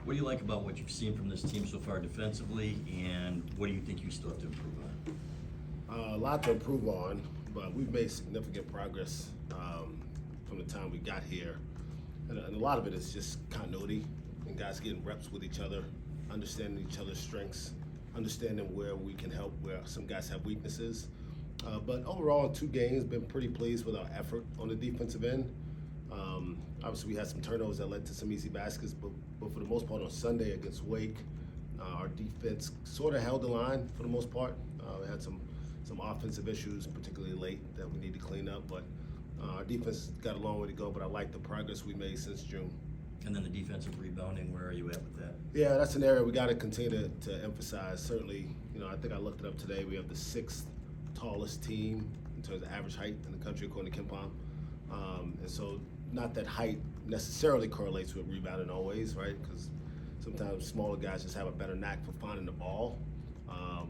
What do you like about what you've seen from this team so far defensively, and what do you think you still have to improve on? A lot to improve on, but we've made significant progress from the time we got here. And a lot of it is just continuity and guys getting reps with each other, understanding each other's strengths, understanding where we can help, where some guys have weaknesses. But overall, in 2 games, been pretty pleased with our effort on the defensive end. Obviously, we had some turnovers that led to some easy baskets, but for the most part on Sunday against Wake, our defense sort of held the line for the most part. We had some offensive issues, particularly late, that we need to clean up, but our defense got a long way to go, but I like the progress we made since June. And then the defensive rebounding, where are you at with that? Yeah, that's an area we got to continue to emphasize. Certainly, I think I looked it up today. We have the 6th tallest team in terms of average height in the country, according to KenPom. And so, not that height necessarily correlates with rebounding always, right? Because sometimes smaller guys just have a better knack for finding the ball.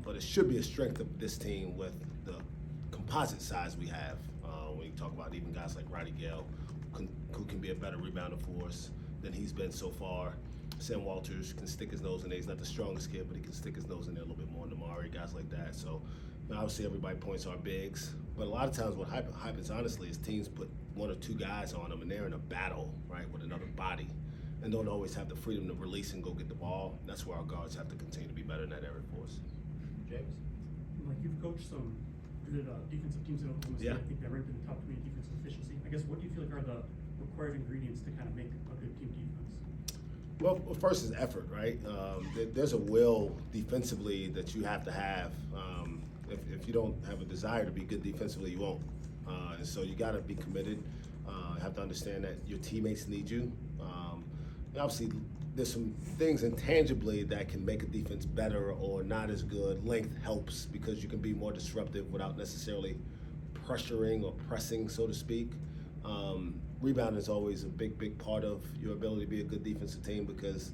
But it should be a strength of this team with the composite size we have. When you talk about even guys like Roddy Gale, who can be a better rebounder for us than he's been so far. Sam Walters can stick his nose in there. He's not the strongest kid, but he can stick his nose in there a little bit more. Namari, guys like that. So obviously everybody points to our bigs, but a lot of times what happens honestly is teams put 1 or 2 guys on them and they're in a battle, right, with another body, and don't always have the freedom to release and go get the ball. That's where our guards have to continue to be better in that area for us. James? Like, you've coached some good defensive teams in Oklahoma State. Yeah. I think they're ranked in the top 20 defensive efficiency. I guess, what do you feel like are the required ingredients to kind of make a good team defense? Well, first is effort, right? There's a will defensively that you have to have. If you don't have a desire to be good defensively, you won't. And so you got to be committed. You have to understand that your teammates need you. And obviously, there's some things intangibly that can make a defense better or not as good. Length helps because you can be more disruptive without necessarily pressuring or pressing, so to speak. Rebounding is always a big part of your ability to be a good defensive team, because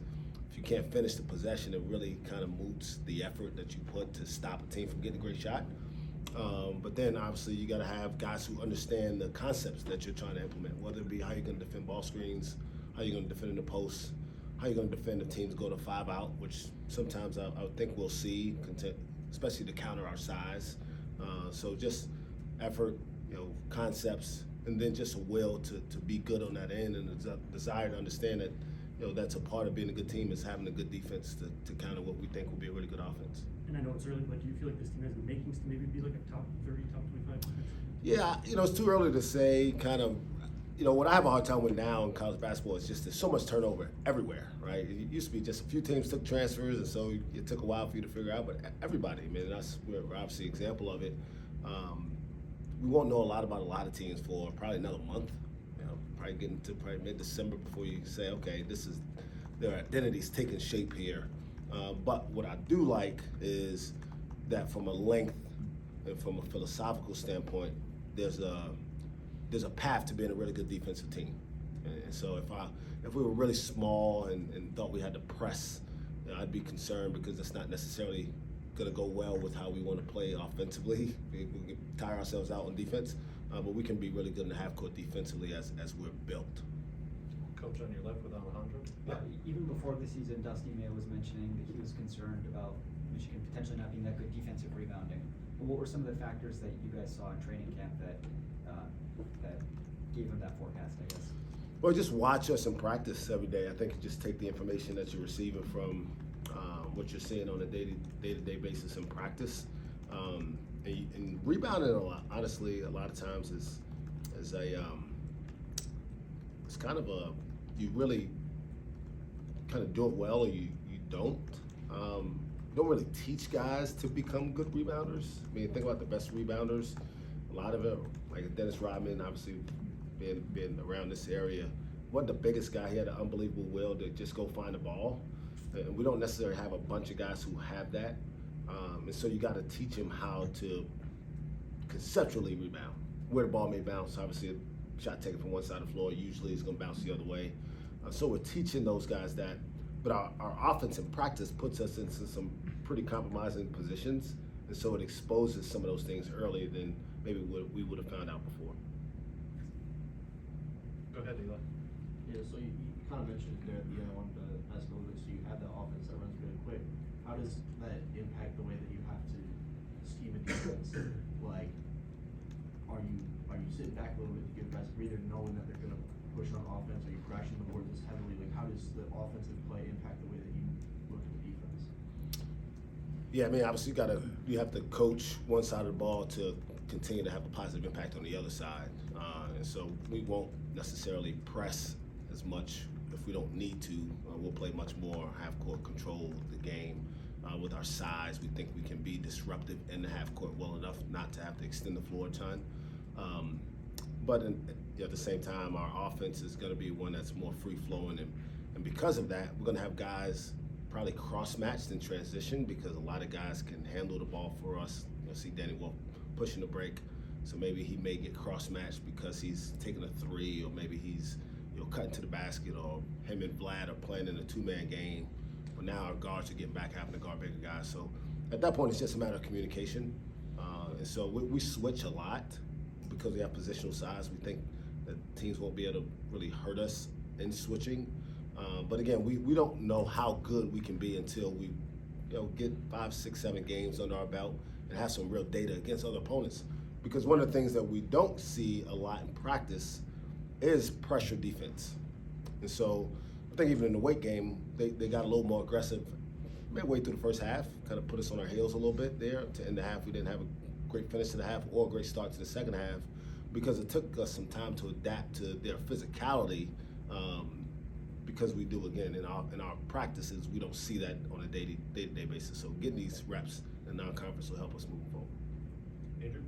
if you can't finish the possession, it really kind of moots the effort that you put to stop a team from getting a great shot. But then obviously you got to have guys who understand the concepts that you're trying to implement, whether it be how you're going to defend ball screens, how you're going to defend in the post, how you're going to defend if teams go to 5 out, which sometimes I think we'll see, especially to counter our size. So just effort, concepts, and then just a will to be good on that end, and a desire to understand that that's a part of being a good team, is having a good defense to kind of what we think will be a really good offense. And I know it's early, but do you feel like this team has the makings to maybe be like a top 30, top 25 defense? Yeah, it's too early to say. Kind of, what I have a hard time with now in college basketball is just there's so much turnover everywhere, right? It used to be just a few teams took transfers, and so it took a while for you to figure out. But everybody, we're obviously an example of it. We won't know a lot about a lot of teams for probably another month. Probably getting to mid-December before you say, okay, their identity's taking shape here. But what I do like is that from a length and from a philosophical standpoint, there's a path to being a really good defensive team. And so if we were really small and thought we had to press, I'd be concerned, because it's not necessarily going to go well with how we want to play offensively. We can tire ourselves out on defense, but we can be really good in the half court defensively as we're built. Coach on your left with Alejandro? Even before the season, Dusty May was mentioning that he was concerned about Michigan potentially not being that good defensive rebounding. But what were some of the factors that you guys saw in training camp that gave him that forecast, I guess? Well, just watch us in practice every day. I think you just take the information that you're receiving from what you're seeing on a day-to-day basis in practice. And rebounding honestly, a lot of times is it's kind of you really kind of do it well, or you don't. Don't really teach guys to become good rebounders. Think about the best rebounders. A lot of it, like Dennis Rodman, obviously being around this area, wasn't the biggest guy. He had an unbelievable will to just go find the ball. And we don't necessarily have a bunch of guys who have that. And so you got to teach him how to conceptually rebound, where the ball may bounce. Obviously, a shot taken from one side of the floor usually is going to bounce the other way. So we're teaching those guys that. But our offense in practice puts us into some pretty compromising positions. And so it exposes some of those things earlier than maybe we would have found out before. Go ahead, Eli. Yeah, so you kind of mentioned it there at the end. I wanted to ask a little bit. So you defense, like, are you sitting back a little bit to give guys a breather, knowing that they're gonna push on offense? Are you crashing the boards as heavily? Like, how does the offensive play impact the way that you look at the defense? Yeah, I mean, obviously you have to coach one side of the ball to continue to have a positive impact on the other side. And so we won't necessarily press as much if we don't need to. We'll play much more half-court control of the game. With our size, we think we can be disruptive in the half-court well enough not to have to extend the floor a ton. But at the same time, our offense is going to be one that's more free-flowing. And because of that, we're going to have guys probably cross-matched in transition because a lot of guys can handle the ball for us. See Danny Wolf pushing the break. So maybe he may get cross-matched because he's taking a three, or maybe he's cutting to the basket, or him and Vlad are playing in a two-man game. But now our guards are getting back, having to guard bigger guys. So at that point, it's just a matter of communication. And so we switch a lot because we have positional size. We think that teams won't be able to really hurt us in switching. But again, we don't know how good we can be until we get 5, 6, 7 games under our belt and have some real data against other opponents. Because one of the things that we don't see a lot in practice is pressure defense. And so I think even in the weight game, they got a little more aggressive midway through the first half, kind of put us on our heels a little bit there. To end the half, we didn't have a great finish to the half or a great start to the second half because it took us some time to adapt to their physicality. Because we do, again, in our practices, we don't see that on a day-to-day basis. So getting these reps in non-conference will help us move forward. Andrew?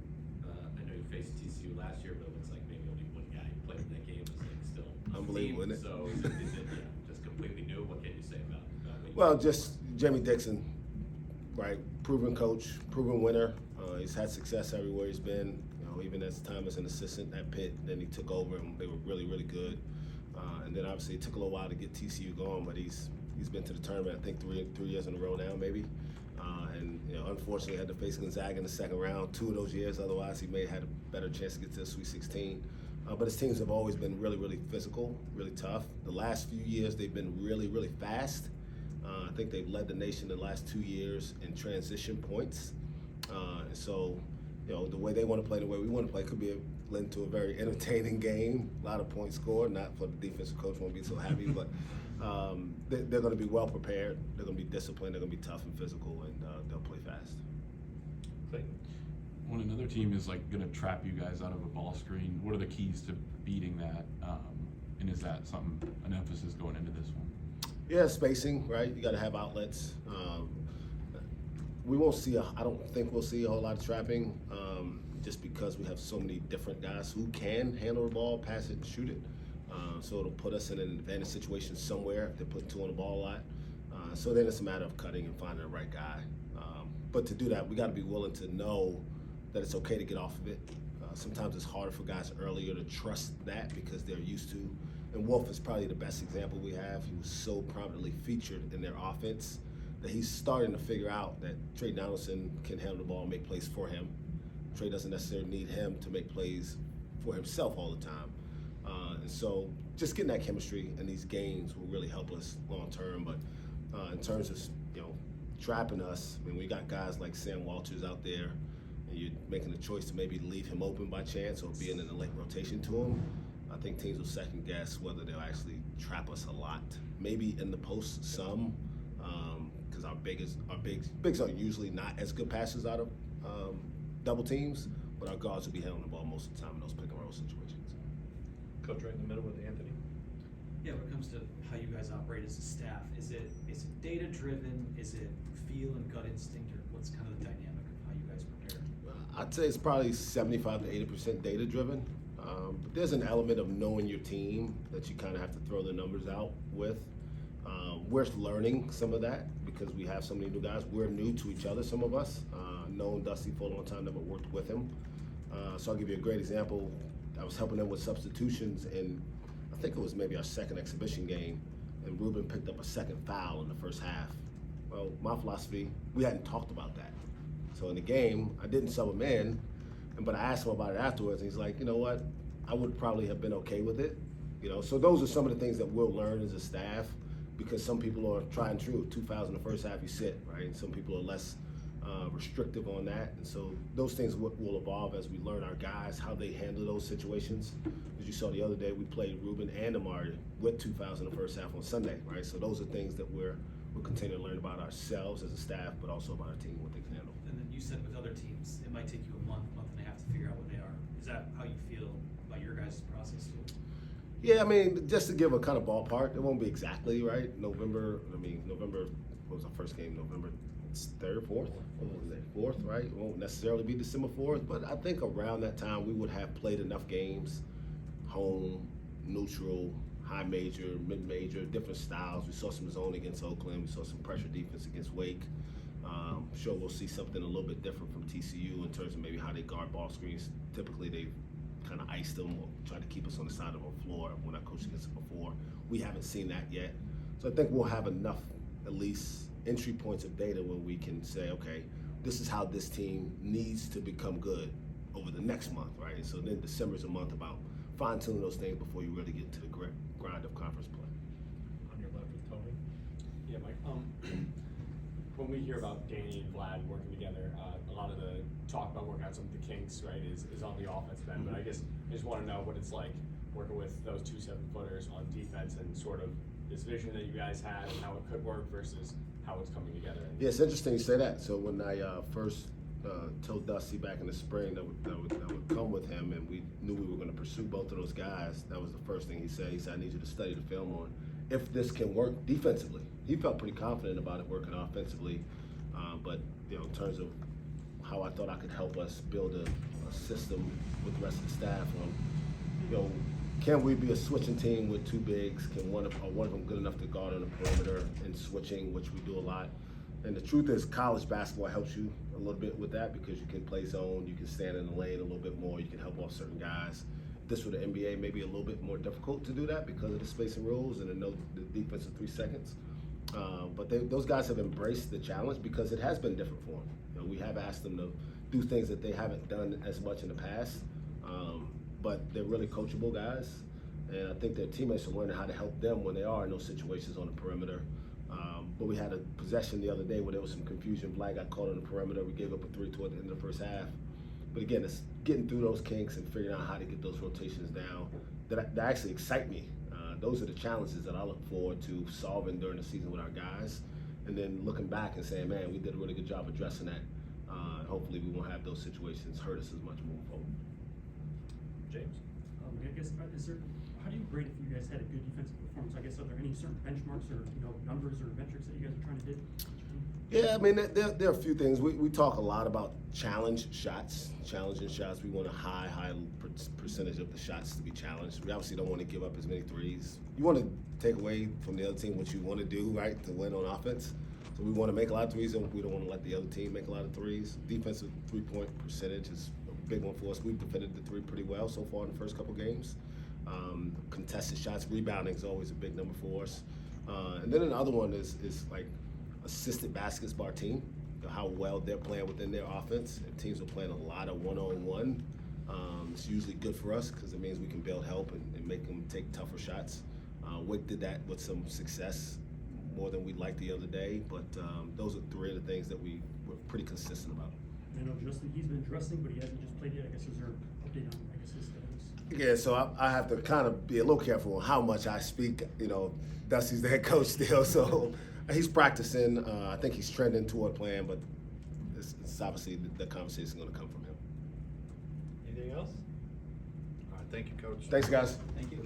I know you faced TCU last year, but it looks like maybe only one guy who played in that game was like still on the Unbelievable, team. isn't it? So is it just completely new? What can you say about what you Well, just Jamie Dixon, right? Proven coach, proven winner. He's had success everywhere he's been. Even as time as an assistant at Pitt, then he took over and they were really, really good. And then obviously it took a little while to get TCU going, but he's been to the tournament I think three years in a row now, maybe. And unfortunately had to face Gonzaga in the second round 2 of those years. Otherwise, he may have had a better chance to get to the Sweet 16. But his teams have always been really, really physical, really tough. The last few years, they've been really, really fast. I think they've led the nation the last 2 years in transition points. And so, the way they want to play, the way we want to play could be led to a very entertaining game. A lot of points scored. Not for the defensive coach won't be so happy, but they're going to be well prepared. They're going to be disciplined. They're going to be tough and physical, and they'll play fast. Clayton? When another team is like going to trap you guys out of a ball screen, what are the keys to beating that? And is that an emphasis going into this one? Yeah, spacing, right? You got to have outlets. We won't see I don't think we'll see a whole lot of trapping, just because we have so many different guys who can handle the ball, pass it, and shoot it. So it'll put us in an advantage situation somewhere if they're putting 2 on the ball a lot. So then it's a matter of cutting and finding the right guy. But to do that, we got to be willing to know that it's okay to get off of it. Sometimes it's harder for guys earlier to trust that because they're used to. And Wolf is probably the best example we have. He was so prominently featured in their offense that he's starting to figure out that Trey Donaldson can handle the ball and make plays for him. Trey doesn't necessarily need him to make plays for himself all the time. And so just getting that chemistry in these games will really help us long term. But in terms of trapping us, I mean, we got guys like Sam Walters out there, and you're making the choice to maybe leave him open by chance or being in the late rotation to him. I think teams will second guess whether they'll actually trap us a lot. Maybe in the post some, because our bigs are usually not as good passes out of double teams, but our guards will be handling the ball most of the time in those pick and roll situations. Coach right in the middle with Anthony? Yeah, when it comes to how you guys operate as a staff, is it data driven? Is it feel and gut instinct, or what's kind of the dynamic of how you guys prepare? I'd say it's probably 75 to 80% data driven. But there's an element of knowing your team that you kind of have to throw the numbers out with. We're learning some of that because we have so many new guys. We're new to each other, some of us. Known Dusty for a long time, never worked with him. So I'll give you a great example. I was helping them with substitutions, and I think it was maybe our second exhibition game, and Ruben picked up a second foul in the first half. Well, my philosophy, we hadn't talked about that. So in the game, I didn't sub him in, but I asked him about it afterwards, and he's like, you know what, I would probably have been okay with it. So those are some of the things that we'll learn as a staff, because some people are tried and true. 2 fouls in the first half, you sit, right? And some people are less restrictive on that. And so those things will evolve as we learn our guys, how they handle those situations. As you saw the other day, we played Ruben and Amari with 2 fouls in the first half on Sunday, right? So those are things that we'll continue to learn about ourselves as a staff, but also about our team, what they can handle. And then you said with other teams, it might take you a month and a half to figure out what they are. Is that how you feel about your guys' process too? Yeah, I mean, just to give a kind of ballpark, it won't be exactly right. November, what was our first game? November 3rd, 4th? What was it? 4th, right? It won't necessarily be December 4th, but I think around that time we would have played enough games, home, neutral, high major, mid-major, different styles. We saw some zone against Oakland. We saw some pressure defense against Wake. Sure, we'll see something a little bit different from TCU in terms of maybe how they guard ball screens. Typically, they kind of ice them or try to keep us on the side of the floor when I coached against them before. We haven't seen that yet. So I think we'll have enough, at least, entry points of data where we can say, okay, this is how this team needs to become good over the next month, right? And so then December's a month about fine-tuning those things before you really get to the grind of conference play. On your left with Tony. Yeah, Mike. When we hear about Danny and Vlad working together, a lot of the talk about working out some of the kinks, right, is on the offensive end. But I guess I just want to know what it's like working with those 2 7-footers on defense and sort of this vision that you guys had and how it could work versus how it's coming together. Yeah, it's interesting you say that. So when I first told Dusty back in the spring that would come with him, and we knew we were going to pursue both of those guys, that was the first thing he said. He said, I need you to study the film on if this can work defensively. He felt pretty confident about it working offensively, but in terms of how I thought I could help us build a system with the rest of the staff on, can we be a switching team with 2 bigs? Can one of them good enough to guard on the perimeter and switching, which we do a lot? And the truth is, college basketball helps you a little bit with that because you can play zone, you can stand in the lane a little bit more, you can help off certain guys. This with the NBA may be a little bit more difficult to do that because of the spacing rules and the defense of 3 seconds. But those guys have embraced the challenge because it has been different for them. We have asked them to do things that they haven't done as much in the past, but they're really coachable guys. And I think their teammates are learning how to help them when they are in those situations on the perimeter. But we had a possession the other day where there was some confusion. Black got caught on the perimeter. We gave up a 3 toward the end of the first half. But again, it's getting through those kinks and figuring out how to get those rotations down that actually excite me. Those are the challenges that I look forward to solving during the season with our guys. And then looking back and saying, man, we did a really good job addressing that. And hopefully we won't have those situations hurt us as much moving forward. James. I guess, how do you grade if you guys had a good defensive performance? I guess, are there any certain benchmarks or, numbers or metrics that you guys are trying to hit? Yeah, I mean, there are a few things. We talk a lot about challenging shots. We want a high percentage of the shots to be challenged. We obviously don't want to give up as many threes. You want to take away from the other team what you want to do, right, to win on offense. So we want to make a lot of threes, and we don't want to let the other team make a lot of threes. Defensive 3-point percentage is a big one for us. We've defended the 3 pretty well so far in the first couple games. Contested shots, rebounding is always a big number for us. And then another one is like assisted baskets by our team, how well they're playing within their offense. If teams are playing a lot of one-on-one, it's usually good for us because it means we can build help and make them take tougher shots. Wick did that with some success, more than we liked the other day, but those are 3 of the things that we're pretty consistent about. I know Justin, he's been dressing, but he hasn't just played yet. I guess, is there an update on, his status? Yeah, so I have to kind of be a little careful on how much I speak. Dusty's the head coach still, so he's practicing. I think he's trending toward playing, but it's obviously the conversation is going to come from him. Anything else? All right, thank you, Coach. Thanks, guys. Thank you.